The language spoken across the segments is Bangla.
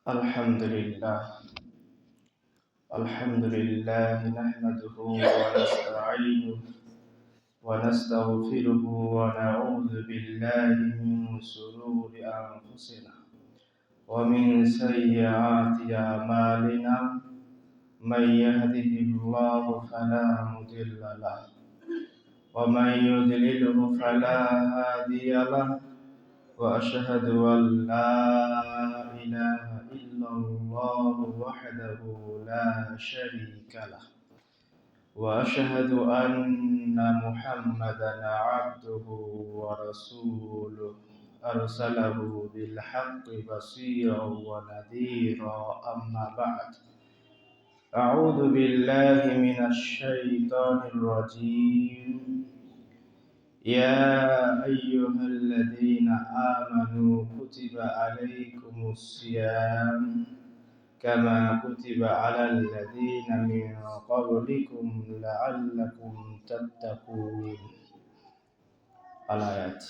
الحمد لله نحمده ونستعينه ونستغفره ونعوذ بالله من شرور أنفسنا ومن سيئات أعمالنا من يهده الله فلا مضل له ومن يضلله فلا هادي له وأشهد أن لا إله إلا الله وحده لا شريك له وأشهد أن محمدا عبده ورسوله أرسله بالحق بصيرا ونذيرا أما بعد أعوذ بالله من الشيطان الرجيم يا أيها الذين آمنوا كتب عليكم الصيام كما كتب على الذين من قبلكم لعلكم تتقون الآيات.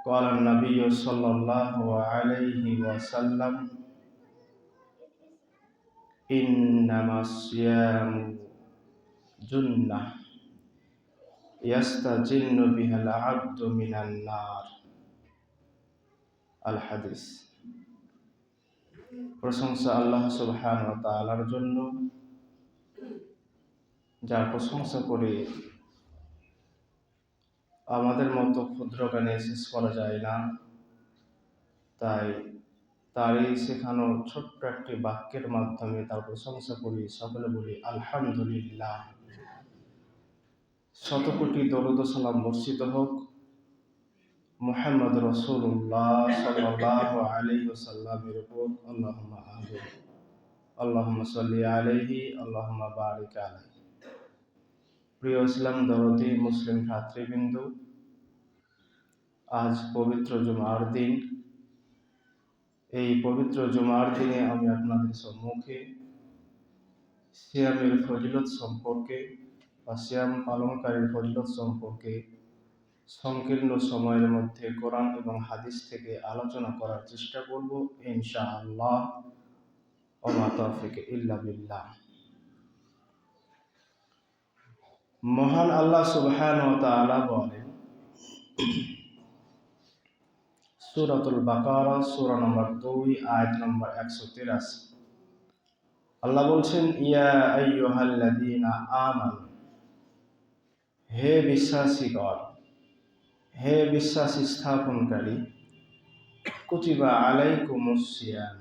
قال النبي صلى الله عليه وسلم إنما الصيام جنة يستجن بها العبد من النار আল হাদিস। প্রশংসা আল্লাহ সুবহানাহু ওয়া তাআলার জন্য, যার প্রশংসা করে আমাদের মতো ক্ষুদ্র গানে শেষ করা যায় না। তাই তারই শেখানো ছোট্ট একটি বাক্যের মাধ্যমে তার প্রশংসা করি, সকলে বলি আলহামদুলিল্লাহ। শত কোটি দরুদ ও সালাম বর্ষিত হোক মুহাম্মদ রাসূলুল্লাহ সাল্লাল্লাহু আলাইহি ওয়াসাল্লামের উপর। আল্লাহুম্মা আমিন। আল্লাহুম্মা সাল্লি আলাইহি আল্লাহুম্মা বারিক আলাইহি। প্রিয় ইসলাম দরদি মুসলিম ভ্রাতৃবৃন্দ, আজ পবিত্র জুমার দিন। এই পবিত্র জুমার দিনে আমি আপনাদের সম্মুখে সিয়ামের ফজিলত সম্পর্কে বা সিয়াম পালনকারীর ফজিলত সম্পর্কে সংকীর্ণ সময়ের মধ্যে কোরআন এবং হাদিস থেকে আলোচনা করার চেষ্টা করব ইনশাআল্লাহ। ওয়া মা তাওফীক ইল্লা বিল্লাহ। মহান আল্লাহ সুবহানাহু ওয়া তাআলা বলেন সূরাতুল বাকারা সূরা নম্বর 2 আয়াত নম্বর 183। আল্লাহ বলছেন ইয়া আইয়ুহাল্লাযীনা আমানু, হে বিশ্বাসীগণ, হে বিশ্বাস স্থাপনকারী, কুতিবা আলাইকুমুস সিয়াম,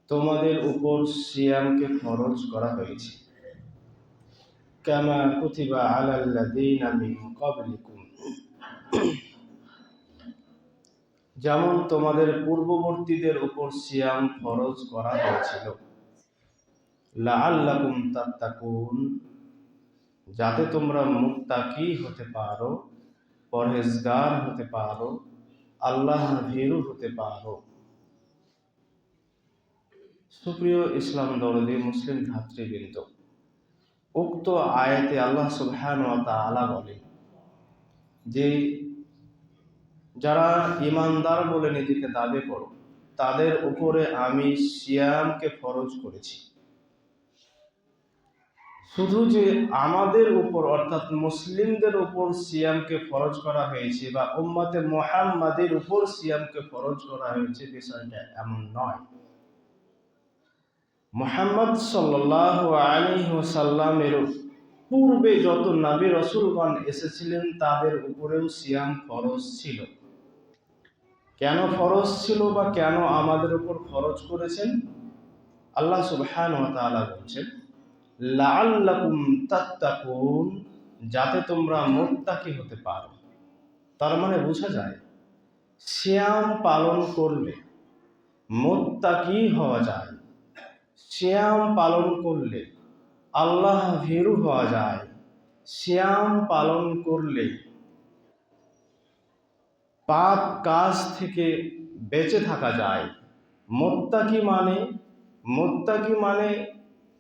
তোমাদের উপর সিয়ামকে ফরজ করা হয়েছে। কামা কুতিবা আলাল্লাযীনা মিন ক্বাবলিকুম, যেমন তোমাদের পূর্ববর্তীদের উপর সিয়াম ফরজ করা হয়েছিল। লাআল্লাকুম তাত্তাকুন, যাতে তোমরা মুত্তাকি হতে পারো, পরহেজগার হতে পারো, আল্লাহর ভীরু হতে পারো। সুপ্রিয় ইসলাম দরদি মুসলিম ভ্রাতৃবৃন্দ, উক্ত আয়াতে আল্লাহ সুবহানাহু ওয়া তাআলা বলেন যে যারা ঈমানদার বলে নিজেকে দাবি করো, তাদের উপরে আমি সিয়ামকে ফরজ করেছি। শুধু যে আমাদের উপর অর্থাৎ মুসলিমদের উপর সিয়ামকে ফরজ করা হয়েছে বা উম্মতে মুহাম্মাদের উপর সিয়ামকে ফরজ করা হয়েছে, বিষয়টা এমন নয়। মুহাম্মদ সাল্লাল্লাহু আলাইহি ওয়াসাল্লামের পূর্বে যত নবী রাসূলগণ এসেছিলেন তাদের উপরেও সিয়াম ফরজ ছিল। কেন ফরজ ছিল বা কেন আমাদের উপর ফরজ করেছেন? আল্লাহ সুবহানাহু ওয়া তাআলা বলছেন লাআল্লাকুম তাত্তাকুন, যাতে তোমরা মুত্তাকি হতে পারো। তার মানে বোঝা যায় সিয়াম পালন করলে মুত্তাকি হওয়া যায়, সিয়াম পালন করলে আল্লাহ ভীরু হওয়া যায়, সিয়াম পালন করলে পাপ কাজ থেকে বেঁচে থাকা যায়।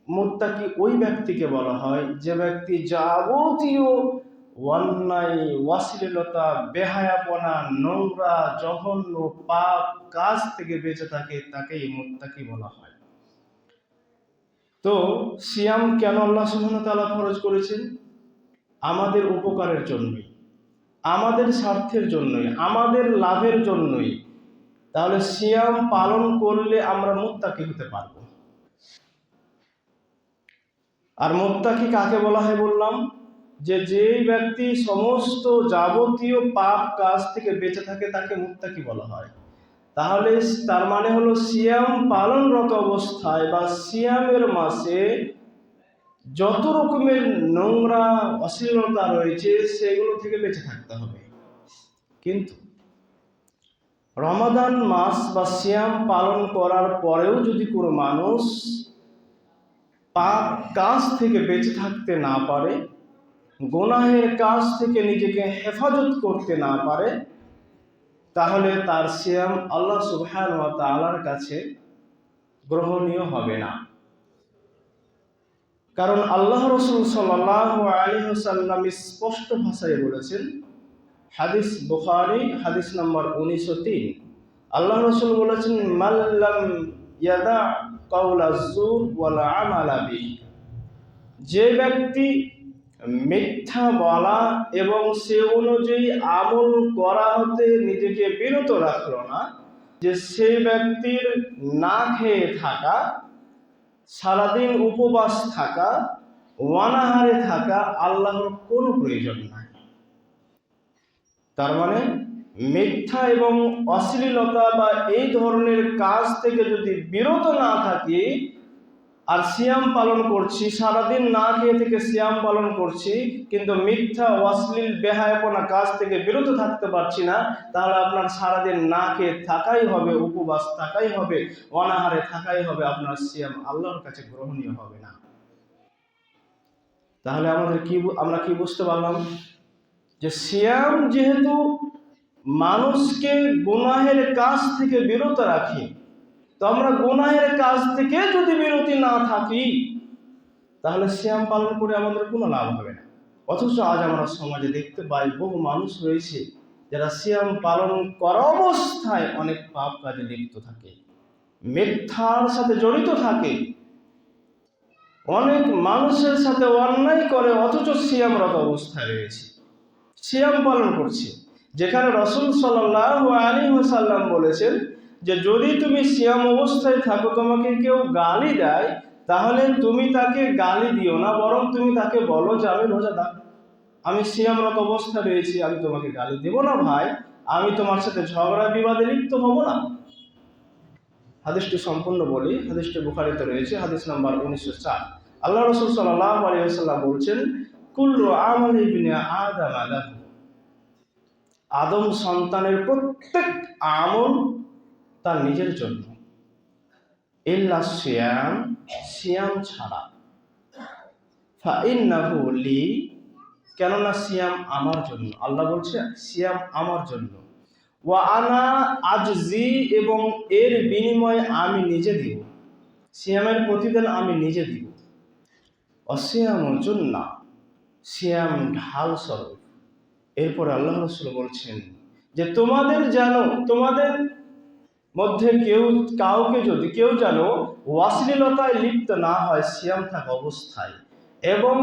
মুত্তাকি ওই ব্যক্তিকে বলা হয় যে ব্যক্তি যাবতীয় অন্যায়, অশ্লীলতা, বেহায়াপনা, নোংরা, জঘন্য, পাপ কাজ থেকে বেঁচে থাকে তাকেই মুত্তাকি বলা হয়। তো সিয়াম কেন আল্লাহ সুবহানাহু ওয়া তাআলা ফরজ করেছেন? আমাদের উপকারের জন্যই, আমাদের স্বার্থের জন্যই, আমাদের লাভের জন্যই। তাহলে সিয়াম পালন করলে আমরা মুত্তাকি হতে পারবো। আর মুত্তাকি কাকে বলা হয় বললাম? যেই ব্যক্তি সমস্ত যাবতীয় পাপ কাজ থেকে বেঁচে থাকে তাকে মুত্তাকি বলা হয়। তাহলে তার মানে হলো সিয়াম পালনরত অবস্থায় বা সিয়ামের মাসে যত রকমের নোংরা, অশ্লীলতা রয়েছে সেগুলো থেকে বেঁচে থাকতে হবে। কিন্তু রমাদান মাস বা সিয়াম পালন করার পরেও যদি কোনো মানুষ পাপ কাজ থেকে বেঁচে থাকতে না পারে, গুনাহের কাজ থেকে নিজেকে হেফাজত করতে না পারে, তাহলে তার সিয়াম আল্লাহ সুবহানাহু ওয়া তাআলার কাছে গ্রহণীয় হবে না। কারণ আল্লাহ রাসূল সাল্লাল্লাহু আলাইহি ওয়াসাল্লাম স্পষ্ট ভাষায় বলেছেন, হাদিস বুখারী হাদিস নম্বর 1903, আল্লাহ রাসূল বলেছেন, মাল্লাম ইয়াদা কাওলাজ জুর ওয়াল আমালা বিহি, যে ব্যক্তি মিথ্যা বলা এবং সে অনুযায়ী আমল করা হতে নিজেকে বিরত রাখলো না, যে সেই ব্যক্তির না খেয়ে থাকা, সারাদিন উপবাস থাকা, অনাহারে থাকা আল্লাহর কোনো প্রয়োজন নাই। তার মানে মিথ্যা এবং অশ্লীলতা বা এই ধরনের কাজ থেকে যদি বিরত না থাকি আর সিয়াম পালন করছি, সারাদিন না খেয়ে থেকে সিয়াম পালন করছি, কিন্তু মিথ্যা, অশ্লীল, বেহায়াপনা কাজ থেকে বিরত থাকতে পারছি না, তাহলে আপনার সারাদিন না খেয়ে থাকাই হবে, উপবাস থাকাই হবে, অনাহারে থাকাই হবে, আপনার সিয়াম আল্লাহর কাছে গ্রহণীয় হবে না। তাহলে আমরা কি বুঝতে পারলাম? যে সিয়াম যেহেতু মানুষকে গুনাহের কাজ থেকে বিরত রাখে, তো আমরা গুনাহের কাজ থেকে যদি বিরতি না থাকি তাহলে সিয়াম পালন করে আমাদের কোনো লাভ হবে না। অথচ আজ আমরা সমাজে দেখতে পাই বহু মানুষ রয়েছে যারা সিয়াম পালন করা অবস্থায় অনেক পাপ কাজে লিপ্ত থাকে, মিথ্যার সাথে জড়িত থাকে, অনেক মানুষের সাথে অন্যায় করে, অথচ সিয়ামরত অবস্থায় রয়েছে, সিয়াম পালন করছে। যেখানে রাসূল সাল্লাল্লাহু আলাইহি ওয়াসাল্লাম বলেছেন যে যদি তুমি সিয়াম অবস্থায় থাকো, তোমাকে কেউ গালি দেয়, তাহলে তুমি তাকে গালি দিও না, বরং তুমি তাকে বলো যে আমি রোজাদার, আমি সিয়ামরত অবস্থায় রয়েছি, আমি তোমাকে গালি দেব না ভাই, আমি তোমার সাথে ঝগড়া বিবাদে লিপ্ত হব না। হাদিসটি সম্পূর্ণ বলি, হাদিসটি বুখারীতে রয়েছে, হাদিস নাম্বার 1904। আল্লাহ রাসূল সাল্লাল্লাহু আলাইহি ওয়াসাল্লাম বলছেন, কুল্লু আমালি ইবনি আদম লাহু, আদম সন্তানের প্রত্যেক আমল তার নিজের জন্য, ইল্লা সিয়াম, সিয়াম ছাড়া, ফাইন্নাহু লি, কেননা সিয়াম আমার জন্য। আল্লাহ বলছে সিয়াম আমার জন্য, ওয়া আনা আজজি, এবং এর বিনিময়ে আমি নিজে দিব, সিয়ামের প্রতিদান আমি নিজে দিব। অসিয়াম জুন্নাহ, সিয়াম ঢাল স্বরূপ। এরপর আল্লাহ রাসূল বলছেন যে তোমাদের মধ্যে যদি কেউ যেন অশ্লীলতায় লিপ্ত না হয় সিয়াম থাকা অবস্থায়, এবং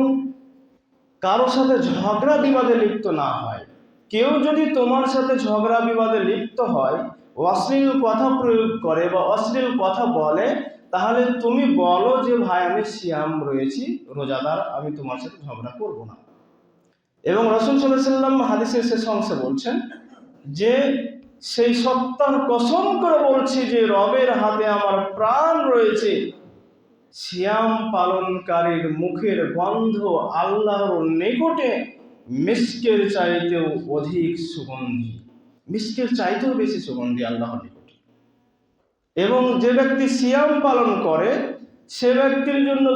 কারো সাথে ঝগড়া বিবাদে লিপ্ত না হয়। কেউ যদি তোমার সাথে ঝগড়া বিবাদে লিপ্ত হয়, অশ্লীল কথা প্রয়োগ করে বা অশ্লীল কথা বলে, তাহলে তুমি বলো যে ভাই আমি সিয়াম রয়েছি, রোজাদার, আমি তোমার সাথে ঝগড়া করব না। এবং রাসূল সাল্লাল্লাহু আলাইহি ওয়াসাল্লাম হাদিসের শেষ অংশে বলছেন যে সেই সত্তার কসম করে বলছি যে রবের হাতে আমার প্রাণ রয়েছে, সিয়াম পালনকারীর মুখের গন্ধ আল্লাহর নিকটে মিস্কের চাইতেও অধিক সুগন্ধি, মিস্কের চাইতেও বেশি সুগন্ধি আল্লাহর নিকটে। এবং যে ব্যক্তি সিয়াম পালন করে সে ব্যক্তির জন্য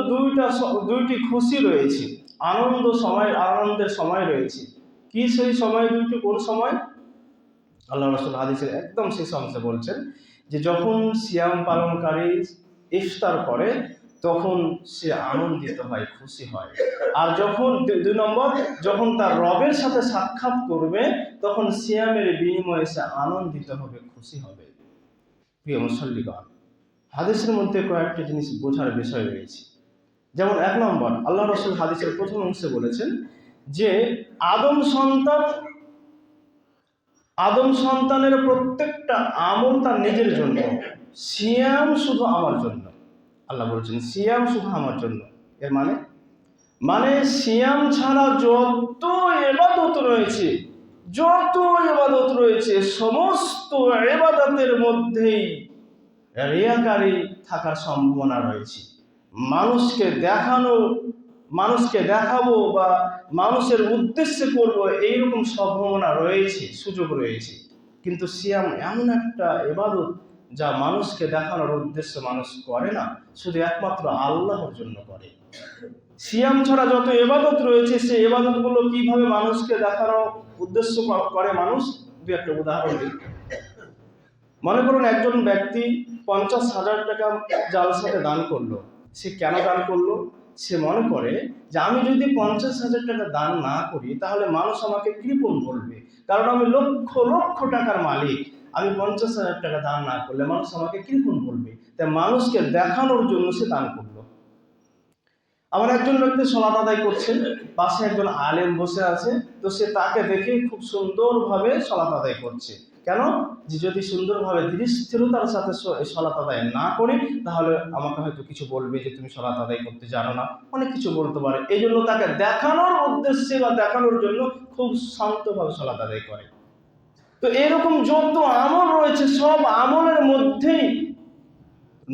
দুইটি খুশি রয়েছে, আনন্দের সময় রয়েছে। কি সেই সময় দুইটি? কোন সময়? আল্লাহ রাসূল হাদিসের একদম শেষ অংশে বলছেন যে যখন সিয়াম পালনকারী ইফতার করে তখন সে আনন্দিত হয়, খুশি হয়। আর যখন 2 নম্বর, যখন তার রবের সাথে সাক্ষাৎ করবে তখন সিয়ামের বিনিময়ে সে আনন্দিত হবে, খুশি হবে। প্রিয় মুসল্লিগণ, হাদিসের মধ্যে কয়েকটি জিনিস বোঝার বিষয় রয়েছে। যেমন 1 নম্বর, আল্লাহ রাসূল হাদিসের প্রথম অংশে বলেছেন যে আদম সন্তানের প্রত্যেকটা আমল তার নিজের জন্য, সিয়াম শুধু আমার জন্য। আল্লাহ বলেছেন সিয়াম শুধু আমার জন্য। এর মানে সিয়াম ছাড়া যত ইবাদত রয়েছে সমস্ত ইবাদতের মধ্যেই রিয়াকারী থাকার সম্ভাবনা রয়েছে। মানুষকে দেখাবো বা মানুষের উদ্দেশ্যে করব, এইরকম সম্ভাবনা রয়েছে, সুযোগ রয়েছে। কিন্তু সিয়াম এমন একটা ইবাদত যা মানুষকে দেখানোর উদ্দেশ্যে মানুষ করে না, শুধু একমাত্র আল্লাহর জন্য করে। সিয়াম ছাড়া যত ইবাদত রয়েছে সেই ইবাদতগুলো কিভাবে মানুষকে দেখানোর উদ্দেশ্য করে মানুষ, একটা উদাহরণ দিই। মনে করুন একজন ব্যক্তি 50,000 টাকা জালসাতে দান করলো। সে কেন দান করলো? সে মনে করে যে আমি যদি 50,000 টাকা দান না করি তাহলে মানুষ আমাকে কৃপণ বলবে, কারণ আমি লক্ষ লক্ষ টাকার মালিক। আমি 50,000 টাকা দান না করলে মানুষ আমাকে কৃপণ বলবে, তাই মানুষকে দেখানোর জন্য সে দান করলো। আবার একজন ব্যক্তি সালাত আদায় করছেন, পাশে একজন আলেম বসে আছে, তো সে তাকে দেখে খুব সুন্দরভাবে সালাত আদায় করছে। কেন? যে যদি সুন্দরভাবে ধীর স্থিরতার সাথে সালাত আদায় না করি তাহলে আমাকে হয়তো কিছু বলবে যে তুমি সালাত আদায় করতে জানো না, অনেক কিছু বলতে পারে। এই জন্য তাকে দেখানোর উদ্দেশ্যে বা দেখানোর জন্য খুব শান্তভাবে সালাত আদায় করে। তো এরকম যত আমল রয়েছে সব আমলের মধ্যেই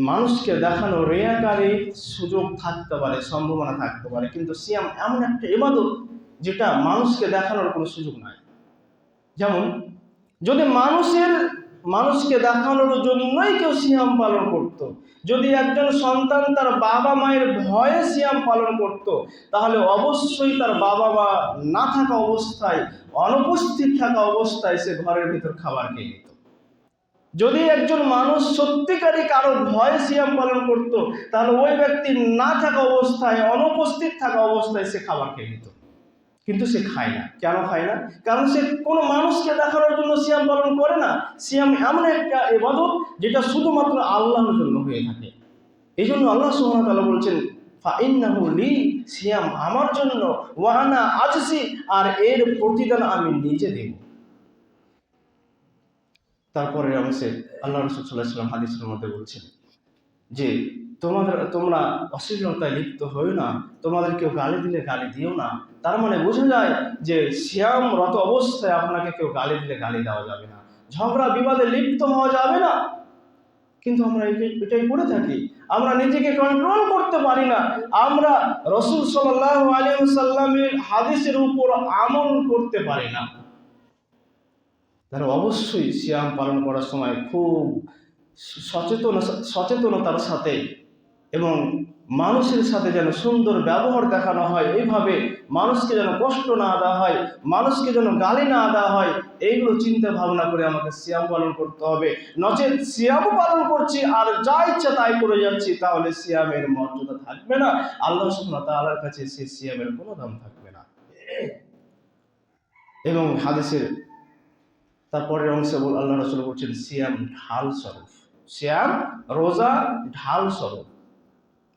মানুষকে দেখানো রিয়াকারী সুযোগ থাকতে পারে, সম্ভাবনা থাকতে পারে। কিন্তু সিয়াম এমন একটা ইবাদত যেটা মানুষকে দেখানোর কোনো সুযোগ নাই। যেমন যদি মানুষকে দেখানোর জন্যই কেউ সিয়াম পালন করত, যদি একজন সন্তান তার বাবা মায়ের ভয়ে সিয়াম পালন করত, তাহলে অবশ্যই তার বাবা মা না থাকা অবস্থায়, অনুপস্থিত থাকা অবস্থায় সে ঘরের ভিতর খাবার খেয়ে নিত। যদি একজন মানুষ সত্যিকারই কারো ভয়ে সিয়াম পালন করত, তাহলে ওই ব্যক্তি না থাকা অবস্থায়, অনুপস্থিত থাকা অবস্থায় সে খাবার খেয়ে নিত। কিন্তু সে খায় না। কেন খায় না? কারণ সে কোনো মানুষকে দেখানোর জন্য সিয়াম পালন করে না। সিয়াম এমন একটা ইবাদত যেটা শুধুমাত্র আল্লাহর জন্য হয়ে থাকে। এই জন্য আল্লাহ সুবহানাহু ওয়া তাআলা বলছেন ফাইন্নাহু লি, সিয়াম আমার জন্য, ওয়া আনা আজজি, আর এর প্রতিদান আমি নিজে দেব। তারপরে অংশে আল্লাহ রাসূল সাল্লাল্লাহু আলাইহি ওয়াসাল্লাম হাদিসের মধ্যে বলছেন যে তোমরা অশ্লীলতায় লিপ্ত হও না, তোমাদের কেউ গালি দিলে গালি দিও না। তার মানে বোঝা যায় যে সিয়ামরত অবস্থায় আপনাকে কেউ গালি দিলে গালি দেওয়া যাবে না, ঝগড়া বিবাদে লিপ্ত হওয়া যাবে না। কিন্তু আমরা এটাই করে থাকি, আমরা নিজেকে কন্ট্রোল করতে পারি না। আমরা রাসূল সাল্লাল্লাহু আলাইহি ওয়াসাল্লামের হাদিসের উপর আমল করতে পারি না। তারা অবশ্যই সিয়াম পালন করার সময় খুব সচেতনতার সাথে এবং মানুষের সাথে যেন সুন্দর ব্যবহার দেখানো হয়, এইভাবে মানুষকে যেন কষ্ট না দেওয়া হয়, মানুষকে যেন গালি না দেওয়া হয়, এইগুলো চিন্তা ভাবনা করে আমাকে সিয়াম পালন করতে হবে। নচেত সিয়াম পালন করছি আর যা ইচ্ছা তাই করে যাচ্ছি, তাহলে সিয়ামের মর্যাদা থাকবে না, আল্লাহ সুবহানাহু ওয়া তাআলার কাছে সেই সিয়ামের কোনো দাম থাকবে না। এবং হাদিসের তারপরের অংশে আল্লাহ রাসূল বলছেন সিয়াম ঢাল স্বরূপ। সিয়াম রোজা ঢাল স্বরূপ।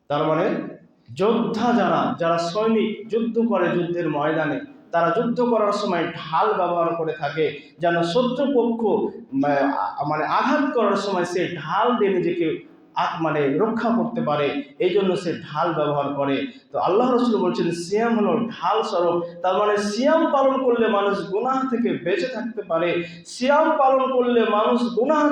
তার মানে যোদ্ধা যারা সৈনিক যুদ্ধ করে, যুদ্ধের ময়দানে তারা যুদ্ধ করার সময় ঢাল ব্যবহার করে থাকে, যেন শত্রুপক্ষ আঘাত করার সময় সে ঢাল দিয়ে নিজেকে রক্ষা করতে পারে, এই জন্য সে ঢাল ব্যবহার করে। তো আল্লাহ রাসূল বলছেন সিয়াম হলো ঢাল স্বরূপ। তার মানে সিয়াম পালন করলে মানুষ গুনাহ থেকে বেঁচে থাকতে পারে, সিয়াম পালন করলে মানুষ গুনাহ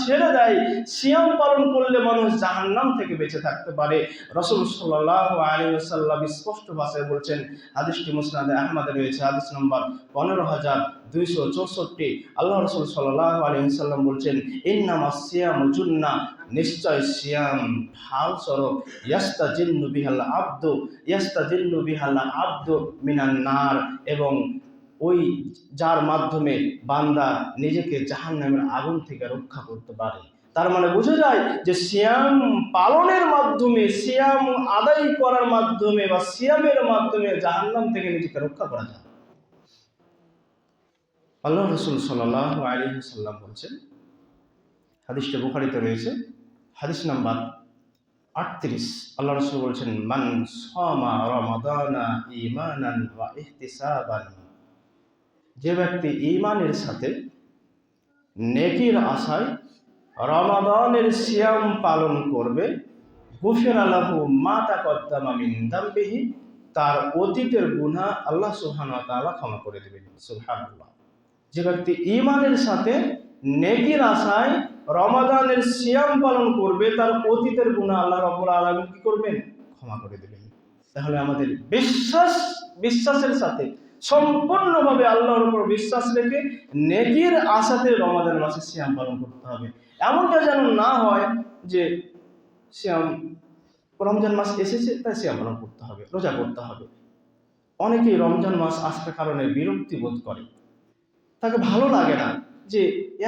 ছেড়ে দেয়, সিয়াম পালন করলে মানুষ জাহান্নাম থেকে বেঁচে থাকতে পারে। রাসূল সাল্লাল্লাহু আলাইহি ওয়াসাল্লাম স্পষ্ট ভাষায় বলছেন, হাদিসটি মুসনাদে আহমদে রয়েছে, হাদিস নম্বর 15264। আল্লাহ রাসূল সাল্লাল্লাহু আলাইহি ওয়াসাল্লাম বলছেন ইন্নামাস সিয়ামু জুন্নাহ, নিশ্চয় সিয়াম ঢাল স্বরূপ, ইয়াস্তাজিল্লু বিহাল আব্দু মিনান নার, এবং ওই যার মাধ্যমে বান্দা নিজেকে জাহান্নামের আগুন থেকে রক্ষা করতে পারে। তার মানে বোঝা যায় যে সিয়াম পালনের মাধ্যমে, সিয়াম আদায় করার মাধ্যমে বা সিয়ামের মাধ্যমে জাহান্নাম থেকে নিজেকে রক্ষা করা যায়। আল্লাহ রাসূল সাল্লাল্লাহু আলাইহি ওয়াসাল্লাম বলছেন, হাদিসটা বুখারীতে রয়েছে, হাদিস নাম্বার 38। আল্লাহ রাসূল বলছেন, মান সামা রমাদানা ঈমানান ওয়া ইহতিসাবান, যে ব্যক্তি ঈমানের সাথে নেকির আশায় রমাদানের সিয়াম পালন করবে, গুফিরা লাহু মা তাকদ্দামা মিন যামবিহি, তার অতীতের গুনাহ আল্লাহ সুবহানাহু ওয়া তাআলা ক্ষমা করে দিবেন। সুবহানাল্লাহ। যে ব্যক্তি ঈমানের সাথে নেকির আশায় রমাদানের সিয়াম পালন করবে, তার অতীতের গুনাহ আল্লাহ রাব্বুল আলামিন কি করবেন? ক্ষমা করে দিবেন। তাহলে আমাদের বিশ্বাসের সাথে সম্পূর্ণভাবে আল্লাহর উপর বিশ্বাস রেখে নেকির আশাতে রমাদান মাসে সিয়াম পালন করতে হবে। এমনটা যেন না হয় যে সিয়াম, রমজান মাস এসেছে তাই সিয়াম পালন করতে হবে, রোজা করতে হবে। অনেকেই রমজান মাস আসার কারণে বিরক্তি বোধ করে, তাকে ভালো লাগে না যে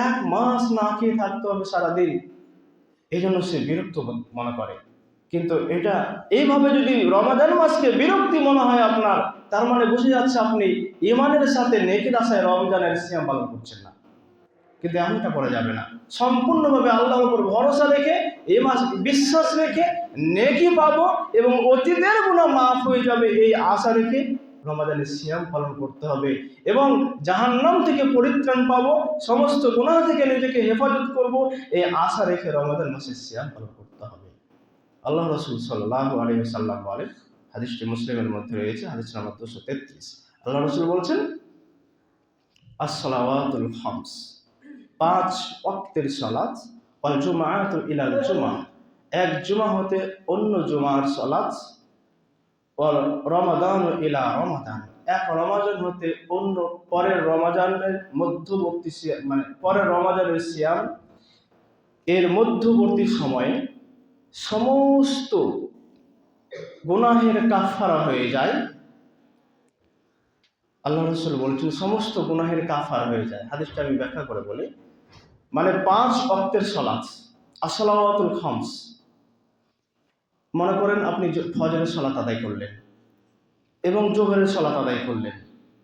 1 মাস না খেয়ে থাকতে হবে সারাদিন, এই জন্য সে বিরক্ত মনে করে। কিন্তু এটা এইভাবে যদি রমাদান মাসকে বিরক্তি মনে হয় আপনার, তার মানে বুঝে যাচ্ছে আপনি ঈমানের সাথে নেকির আশায় রমজানের সিয়াম পালন করছেন না। কিন্তু এমনটা করা যাবে না। সম্পূর্ণভাবে আল্লাহর উপর ভরসা রেখে, এই মাস বিশ্বাস রেখে নেকি পাবো এবং অতীতের গুনাহ মাফ হয়ে যাবে, এই আশা রেখে রমাদানের সিয়াম পালন করতে হবে এবং জাহান্নাম থেকে পরিত্রাণ পাবো, সমস্ত গুনাহ থেকে নিজেকে হেফাজত করব, এই আশা রেখে রমাদান মাসের সিয়াম পালন করতে হবে। আল্লাহ রাসূল সাল্লাল্লাহু আলাইহি ওয়াসাল্লাম বলেন, হাদিসটি মুসলিমের মধ্যে রয়েছে, হাদিস নাম্বার 233। আল্লাহ রাসূল বলছেন, as-সালাওয়াতুল খামস, 5 ওয়াক্তের সালাত, ওয়াল জুমআতু ইলাল জুমআ, এক জুমা হতে অন্য জুমার সালাত, ওয়াল রমাদানু ইলা রমাদান, এক রমাদান হতে অন্য পরের রমাদানের মধ্যবর্তী সিয়াম, মানে পরের রমাদানের সিয়াম, এর মধ্যবর্তী সময়ে সমস্ত গুনাহের কাফারা হয়ে যায়। আল্লাহ রাসূল বলছেন সমস্ত গুনাহের কাফারা হয়ে যায়। হাদিসটা আমি ব্যাখ্যা করে বলি। মানে 5 ওয়াক্তের সালাত, as-সালাওয়াতুল খামস, মনে করেন আপনি ফজরের সালাত আদায় করলেন এবং জোহরের সালাত আদায় করলেন,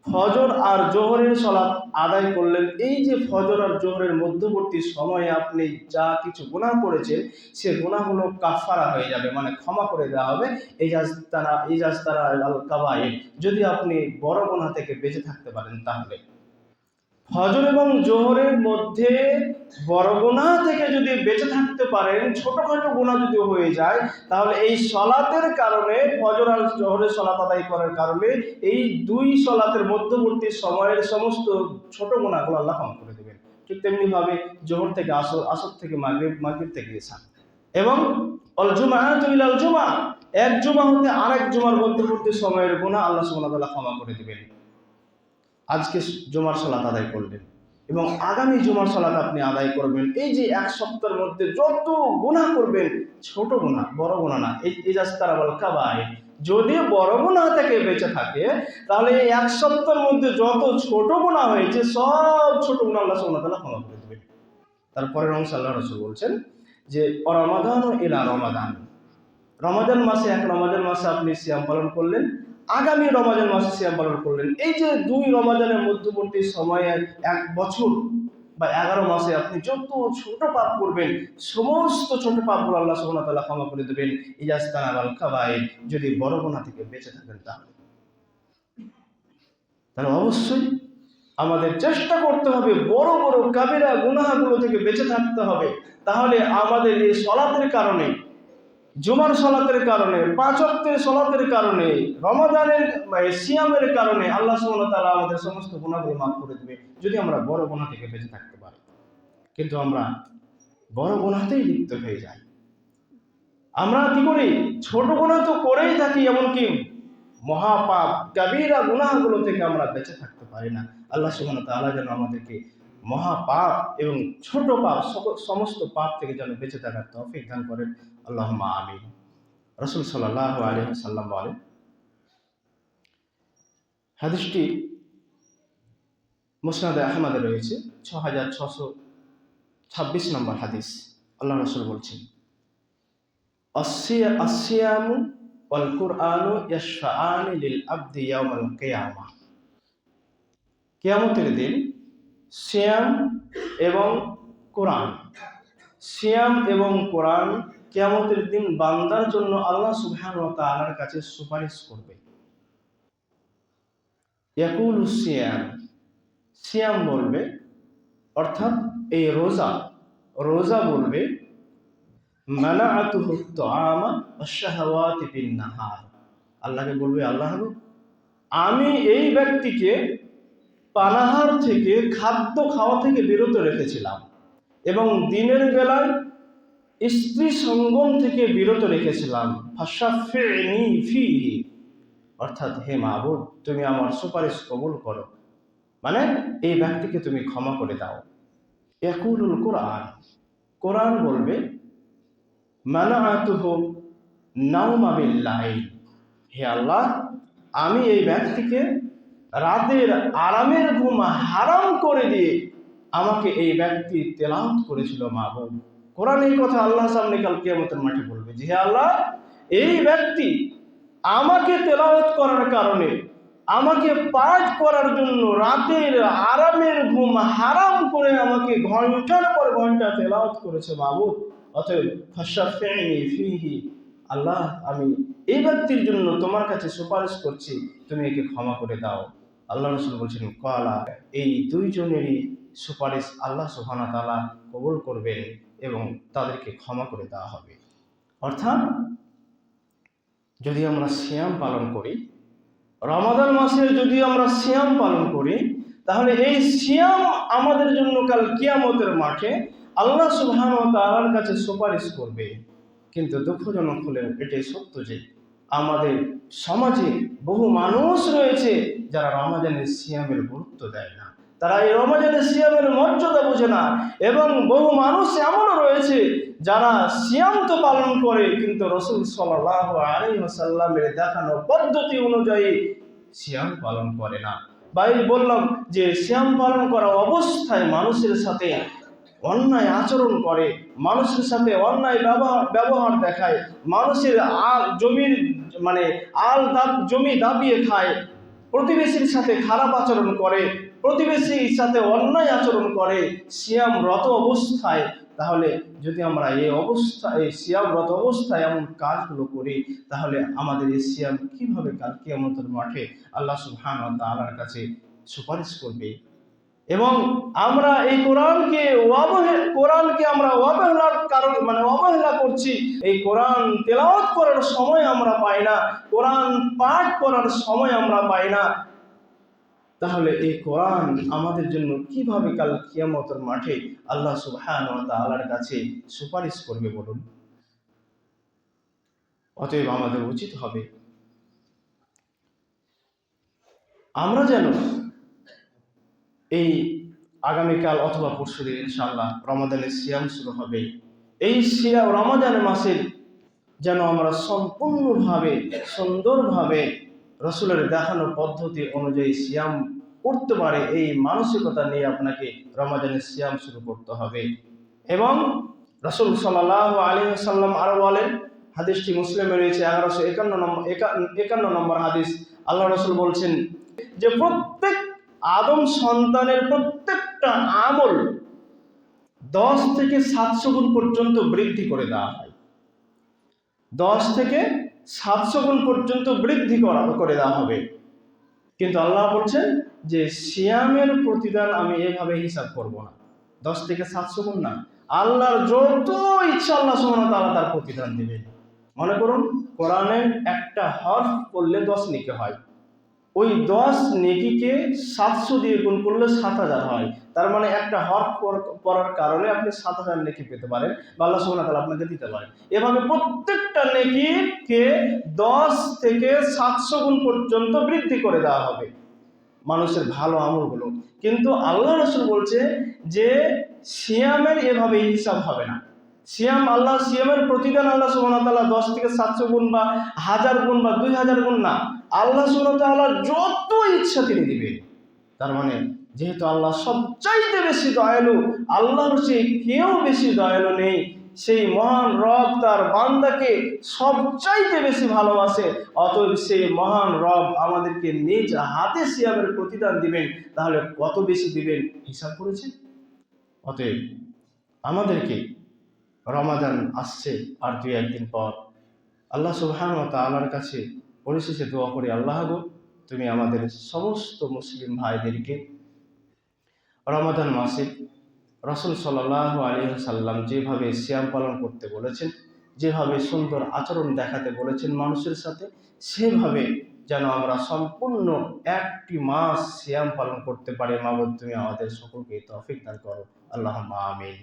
ফজর আর জোহরের সালাত আদায় করলেন। এই যে ফজর আর জোহরের মধ্যবর্তী সময়ে আপনি যা কিছু গুনাহ করেছেন, সে গুনাহগুলো কাফারা হয়ে যাবে, মানে ক্ষমা করে দেওয়া হবে। ইজাজতারা আল কাবায়ের, যদি আপনি বড় গুনাহ থেকে বেঁচে থাকতে পারেন, তাহলে ফজর এবং জোহরের মধ্যে বড় গুনাহ থেকে যদি বেঁচে থাকতে পারেন, ছোটখাটো গুনাহ যদি হয়ে যায়, তাহলে এই সালাতের কারণে, ফজর আর জোহরের সালাত আদায় করার কারণে, এই 2 সালাতের মধ্যবর্তী সময়ের সমস্ত ছোট গুনাহগুলো আল্লাহ ক্ষমা করে দেবেন। ঠিক তেমনি ভাবে জোহর থেকে আসর, আসর থেকে মাগরিব, মাগরিব থেকে ইশা, এবং আল জুমআতু ইলাল জুমআ, এক জুমা হতে আরেক জুমার মধ্যবর্তী সময়ের গুনাহ আল্লাহ সুবহানাহু ওয়া তাআলা ক্ষমা করে দিবেন। আজকে জুমার সালাত আদায় করলেন এবং আগামী জুমার সালাত আপনি আদায় করবেন, এই যে 1 সপ্তাহের মধ্যে যত গুনাহ করবেন, ছোট গুনাহ, বড় গুনাহ না, এই ইজাজতারা আল কাবায়ের, যদি বড় গুনাহ থেকে বেঁচে থাকে, তাহলে এই 1 সপ্তাহের মধ্যে যত ছোট গুনাহ হয়েছে, সব ছোট গুনাহ আল্লাহ সুবহানাহু ওয়া তাআলা ক্ষমা করে দেবেন। তারপরে আল্লাহ রাসূল বলছেন যে রমাদানু ইলা রমাদান, রমাদান মাসে, এক রমাদান মাসে আপনি সিয়াম পালন করলেন, আগামী রমাদান মাসে সিয়াম পালন করলেন, এই যে 2 রমাদানের মধ্যবর্তী সময়ে 1 বছর বা 11 মাসে আপনি যত ছোট পাপ করবেন, সমস্ত ছোট পাপগুলো আল্লাহ সুবহানাহু ওয়া তাআলা ক্ষমা করে দেবেন, ইজাজতানা আল কাবায়ের, যদি বড় গুনাহ থেকে বেঁচে থাকেন। তাহলে অবশ্যই আমাদের চেষ্টা করতে হবে বড় বড় কাবিরা গুনাহগুলো থেকে বেঁচে থাকতে হবে। তাহলে আমাদের এই সালাতের কারণে, জুমার সালাতের কারণে, 5 ওয়াক্তের সালাতের কারণে, রমাদানের সিয়ামের কারণে আল্লাহ সুবহানাহু ওয়া তাআলা আমাদের সমস্ত গুনাহগুলো মাফ করে দেবে, যদি আমরা বড় গুনাহ থেকে বেঁচে থাকতে পারি। কিন্তু আমরা বড় গুনাহতেই লিপ্ত হয়ে যাই। আমরা কি করি? ছোট গুনাহ তো করেই থাকি, এমনকি মহাপাপ কাবিরা গুনাহগুলো থেকে আমরা বেঁচে থাকতে পারি না। আল্লাহ সুবহানাহু ওয়া তাআলা যেন আমাদেরকে মহাপাপ এবং ছোট পাপ, সমস্ত পাপ থেকে যেন বেঁচে থাকার তৌফিক দান করেন। আল্লাহুম্মা আমিন। রাসূল সাল্লাল্লাহু আলাইহি ওয়াসাল্লাম বলেন, হাদিসটি মুসনাদে আহমদে রয়েছে, 6626 নম্বর হাদিস। আল্লাহ রাসূল বলছেন, আসসিয়ামু ওয়াল কুরআনু ইয়াশফাআনি লিল আবদি ইয়াওমাল কিয়ামাহ। কিয়ামতের দিন সিয়াম এবং কোরআন, সিয়াম এবং কোরআন কিয়ামতের দিন বান্দার জন্য আল্লাহ সুবহানাহু ওয়া তাআলার কাছে সুপারিশ করবে। ইয়াকুলু সিয়াম, সিয়াম বলবে, অর্থাৎ এই রোজা, রোজা বলবে, মানাআতুহু আত-তাআমা ওয়াশ-শাহাওয়াতি বিন-নাহার, আল্লাহকে বলবে, আল্লাহ আমি এই ব্যক্তিকে পানাহার থেকে, খাদ্য খাওয়া থেকে বিরত রেখেছিলাম এবং দিনের বেলায় স্ত্রী সঙ্গম থেকে বিরত রেখেছিলাম। ফাশাফি'নি ফীহি, অর্থাৎ হে মাবুদ তুমি আমার সুপারিশ কবুল করো, মানে এই ব্যক্তিকে তুমি ক্ষমা করে দাও। ইয়াকুলুল কুরআন, কোরআন বলবে, মানাআতুহু নাওমা বিল-লাইল, হে আল্লাহ আমি এই ব্যক্তিকে রাতের আরামের ঘুম হারাম করে দিয়ে আমাকে এই ব্যক্তি তেলাওয়াত করেছিল মাবুদ। কোরআন এই কথা আল্লাহ সামনে কাল কিয়ামতের মাঠে বলবে যে হে আল্লাহ এই ব্যক্তি আমাকে তেলাওয়াত করার কারণে, আমাকে পাঠ করার জন্য রাতের আরামের ঘুম হারাম করে আমাকে ঘন্টার পর ঘন্টা তেলাওয়াত করেছে মাবুদ। অতএব ফাশাফি'নি ফীহি, আল্লাহ আমি এই ব্যক্তির জন্য তোমার কাছে সুপারিশ করছি, তুমি একে ক্ষমা করে দাও। আল্লাহ রাসূল বলছেন, ক্বালা, এই দুইজনেরই সুপারিশ আল্লাহ সুবহানাহু ওয়া তাআলা কবুল করবেন এবং তাদেরকে ক্ষমা করে দেওয়া হবে। অর্থাৎ যদি আমরা সিয়াম পালন করি, রমাদান মাসে যদি আমরা সিয়াম পালন করি, তাহলে এই সিয়াম আমাদের জন্য কাল কিয়ামতের মাঠে আল্লাহ সুবহানাহু ওয়া তাআলার কাছে সুপারিশ করবে। কিন্তু দুঃখজনক হলে এটাই সত্য যে আমাদের সমাজে বহু মানুষ রয়েছে যারা রমজানের সিয়ামের গুরুত্ব দেয় না, তারা এই রমজানের সিয়ামের মর্যাদা বোঝে না, এবং বহু মানুষ এমনও রয়েছে যারা সিয়াম তো পালন করে কিন্তু রাসূল সাল্লাল্লাহু আলাইহি ওয়াসাল্লামের দেখানো পদ্ধতি অনুযায়ী সিয়াম পালন করে না। ভাই বললাম যে সিয়াম পালন করা অবস্থায় মানুষের সাথে অন্যায় আচরণ করে, মানুষের সাথে অন্যায় ব্যবহার দেখায়, মানুষের জমির মানে জমি দাবিয়ে খায়, প্রতিবেশীর সাথে খারাপ আচরণ করে, প্রতিবেশীর সাথে অন্যায় আচরণ করে সিয়ামরত অবস্থায়, তাহলে যদি আমরা এই সিয়ামরত অবস্থায় এমন কাজগুলো করি, তাহলে আমাদের এই সিয়াম কিভাবে কাল কিয়ামতের মাঠে আল্লাহ সুবহানাহু ওয়া তাআলার কাছে সুপারিশ করবে। এবং আমরা এই কোরআনকে আমরা অবহেলার কারণ অবহেলা করছি। এই কোরআন তেলাওয়াত করার সময় আমরা পাই না, কোরআন পাঠ করার সময় আমরা পাই না, তাহলে এই কোরআন আমাদের জন্য কিভাবে কাল কিয়ামতের মাঠে আল্লাহ সুবহানাহু ওয়া তাআলার কাছে সুপারিশ করবে বলুন? অতএব আমাদের উচিত হবে আমরা যেন এই আগামীকাল অথবা পরশুদিন ইনশাআল্লাহ রমাদানের সিয়াম শুরু হবে, এই সিয়াম রমাদানের মাসের যেন আমরা সম্পূর্ণভাবে সুন্দরভাবে রাসূলের দেখানো পদ্ধতি অনুযায়ী সিয়াম করতে পারে, এই মানসিকতা নিয়ে আপনাকে রমাদানের সিয়াম শুরু করতে হবে। এবং রাসূল সাল্লাল্লাহু আলাইহি ওয়াসাল্লাম আরো বলেন, হাদিসটি মুসলিমে রয়েছে 1151 নম্বর হাদিস, আল্লাহ রাসূল বলছেন যে প্রত্যেক আদম সন্তানের প্রত্যেকটা আমল 10 থেকে 700 গুণ পর্যন্ত বৃদ্ধি করে দেওয়া হয়। 10 থেকে 700 গুণ পর্যন্ত বৃদ্ধি করে দেওয়া হবে। কিন্তু আল্লাহ বলছেন যে সিয়ামের প্রতিদান আমি এভাবে হিসাব করব না, 10 থেকে 700 গুণ না, আল্লাহর যত ইচ্ছা আল্লাহ সুবহানাহু ওয়া তাআলা তার প্রতিদান দিবেন। মনে করুন কোরআনের একটা হরফ পড়লে 10 নেকি হয়, ওই 10 নেকিকে 700 দিয়ে গুণ করলে 7000 হয়। তার মানে একটা হরফ পড়ার কারণে আপনি 7000 নেকি পেতে পারেন, বা আল্লাহ সুবহানাহু ওয়া তাআলা আপনাকে দিতে পারেন। এভাবে প্রত্যেকটা নেকিকে 10 থেকে 700 গুণ পর্যন্ত বৃদ্ধি করে দেওয়া হবে মানুষের ভালো আমলগুলো। কিন্তু আল্লাহ রাসূল বলছে যে সিয়ামের এভাবে হিসাব হবে না। সিয়ামের প্রতিদান আল্লাহ সুবহানাহু ওয়া তাআলা 10 থেকে 700 গুণ বা 1000 গুণ বা 2000 গুণ না, আল্লাহ সুবহানাহু ওয়া তাআলা যত ইচ্ছা তিনি দিবেন। তার মানে যেহেতু আল্লাহ সবচাইতে বেশি দয়ালু, আল্লাহর চেয়ে কেউ বেশি দয়ালু নেই, সেই মহান রব তার বান্দাকে সবচাইতে বেশি ভালোবাসে। অতএব সেই মহান রব আমাদেরকে নিজ হাতে সিয়ামের প্রতিদান দিবেন, তাহলে কত বেশি দিবেন হিসাব করেছেন? অতএব আমাদেরকে, রমাদান আসছে আর 2-1 দিন পর, আল্লাহ সুবহানাহু ওয়া তাআলার কাছে পরিশেষে দোয়া করি, আল্লাহ গো, তুমি আমাদের সমস্ত মুসলিম ভাইদেরকে রমাদান মাসে রাসূল সাল্লাল্লাহু আলাইহি ওয়াসাল্লাম যেভাবে সিয়াম পালন করতে বলেছেন, যেভাবে সুন্দর আচরণ দেখাতে বলেছেন মানুষের সাথে, সেভাবে যেন আমরা সম্পূর্ণ 1টি মাস সিয়াম পালন করতে পারি। মাবুদ, তুমি আমাদের সকলকে তৌফিক দান করো, আল্লাহুম্মা আমিন।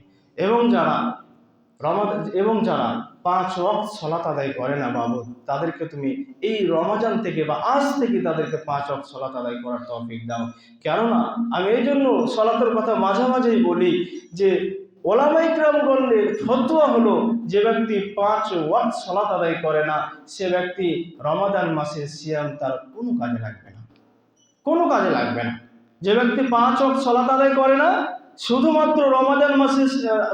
এবং যারা 5 ওয়াক্ত সালাত আদায় করে না মাবুদ, তাদেরকে তুমি এই রমজান থেকে বা আজ থেকে তাদেরকে 5 ওয়াক্ত সালাত আদায় করার তৌফিক দাও। কেননা আমি এই জন্য সালাতের কথা মাঝে মাঝেই বলি যে ওলামায়ে কিরামগণের ফতোয়া হলো, যে ব্যক্তি 5 ওয়াক্ত সালাত আদায় করে না, সে ব্যক্তি রমাদান মাসের সিয়াম তার কোনো কাজে লাগবে না, কোনো কাজে লাগবে না। যে ব্যক্তি 5 ওয়াক্ত সালাত আদায় করে না, শুধুমাত্র রমাদান মাসে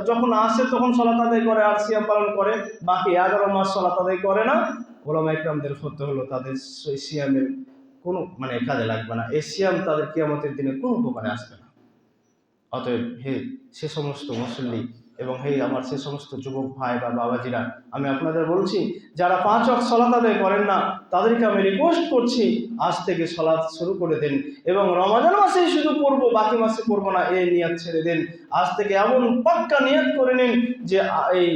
যখন আসে তখন সালাত আদায় করে আর সিয়াম পালন করে, বাকি 11 মাস সালাত আদায় করে না, ওলামায়ে কিরামদের ফতোয়া হলো তাদের সিয়ামের কোনো কাজে লাগবে না। এই সিয়াম তাদের কিয়ামতের দিনে কোনো উপকারে আসবে না। অতএব হে সে সমস্ত মুসল্লি এবং হে আমার সে সমস্ত যুবক ভাই বা বাবাজিরা, আমি আপনাদের বলছি, যারা 5 ওয়াক্ত সালাত আদায় করেন না, তাদেরকে আমি রিকোয়েস্ট করছি, আজ থেকে সালাত শুরু করে দেন এবং রমাদান মাসেই শুধু পড়বো, বাকি মাসে পড়বো না, এই নিয়ত ছেড়ে দেন। আজ থেকে এমন পাক্কা নিয়ত করে নিন যে এই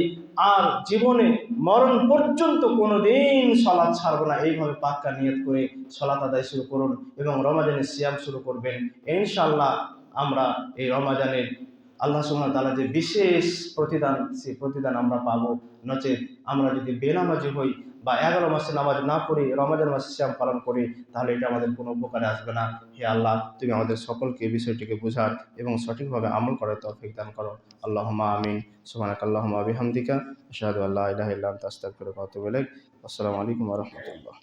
আর জীবনে মরণ পর্যন্ত কোনোদিন সালাত ছাড়বো না। এইভাবে পাক্কা নিয়ত করে সালাত আদায় শুরু করুন এবং রমাদানের সিয়াম শুরু করবেন। ইনশাআল্লাহ আমরা এই রমাদানের আল্লাহ সুবহানাহু ওয়া তাআলা যে বিশেষ প্রতিদান, সেই প্রতিদান আমরা পাবো। নচেত আমরা যদি বেনামাজি হই বা 11 মাসে নামাজ না পড়ি, রমাদান মাসে সিয়াম পালন করি, তাহলে এটা আমাদের কোনো উপকারে আসবে না। হে আল্লাহ, তুমি আমাদের সকলকে এই বিষয়টিকে বোঝার এবং সঠিকভাবে আমল করার তৌফিক দান করো, আল্লাহুম্মা আমিন। সুবহানাকাল্লাহুম্মা ওয়া বিহামদিকা, আশহাদু আল্লা ইলাহা ইল্লা আনতা, আস্তাগফিরুকা ওয়া আতুবু ইলাইক। আসসালামু আলাইকুম ওয়া রাহমাতুল্লাহ।